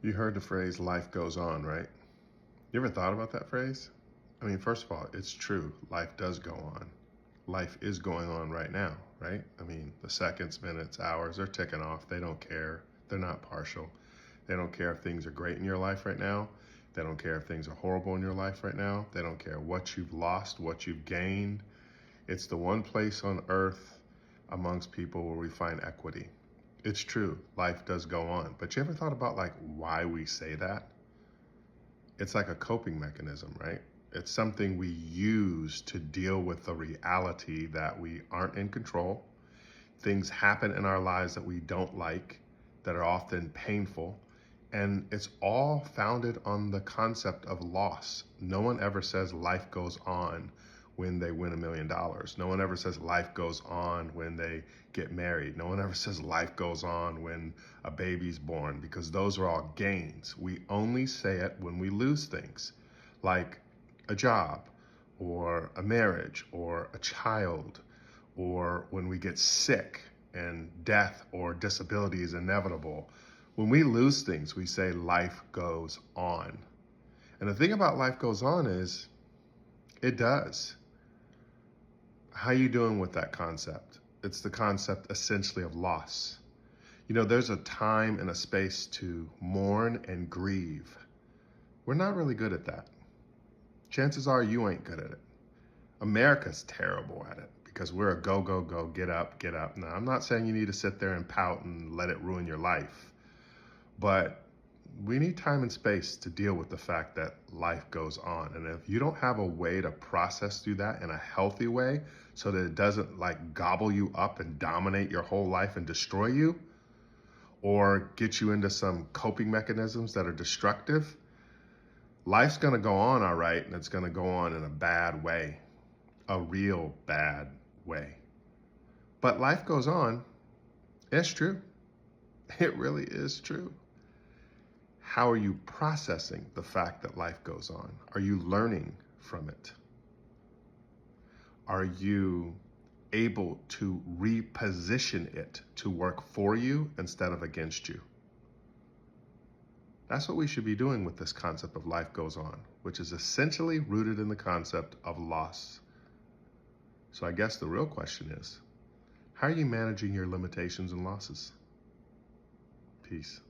You heard the phrase life goes on, right? You ever thought about that phrase? I mean, first of all, it's true. Life does go on. Life is going on right now, right? I mean, the seconds, minutes, hours, they're ticking off. They don't care. They're not partial. They don't care if things are great in your life right now. They don't care if things are horrible in your life right now. They don't care what you've lost, what you've gained. It's the one place on earth amongst people where we find equity. It's true, life does go on. But you ever thought about like why we say that? It's like a coping mechanism, right? It's something we use to deal with the reality that we aren't in control. Things happen in our lives that we don't like, that are often painful. And it's all founded on the concept of loss. No one ever says life goes on when they win $1 million. No one ever says life goes on when they get married. No one ever says life goes on when a baby's born, because those are all gains. We only say it when we lose things, like a job or a marriage or a child, or when we get sick and death or disability is inevitable. When we lose things, we say life goes on. And the thing about life goes on is it does. How you doing with that concept? It's the concept essentially of loss. You know, there's a time and a space to mourn and grieve. We're not really good at that. Chances are you ain't good at it. America's terrible at it because we're a go, go, go, get up, get up. Now, I'm not saying you need to sit there and pout and let it ruin your life, but we need time and space to deal with the fact that life goes on. And if you don't have a way to process through that in a healthy way so that it doesn't like gobble you up and dominate your whole life and destroy you, or get you into some coping mechanisms that are destructive, life's gonna go on all right, and it's gonna go on in a bad way, a real bad way. But life goes on. It's true. It really is true. How are you processing the fact that life goes on? Are you learning from it? Are you able to reposition it to work for you instead of against you? That's what we should be doing with this concept of life goes on, which is essentially rooted in the concept of loss. So I guess the real question is, how are you managing your limitations and losses? Peace.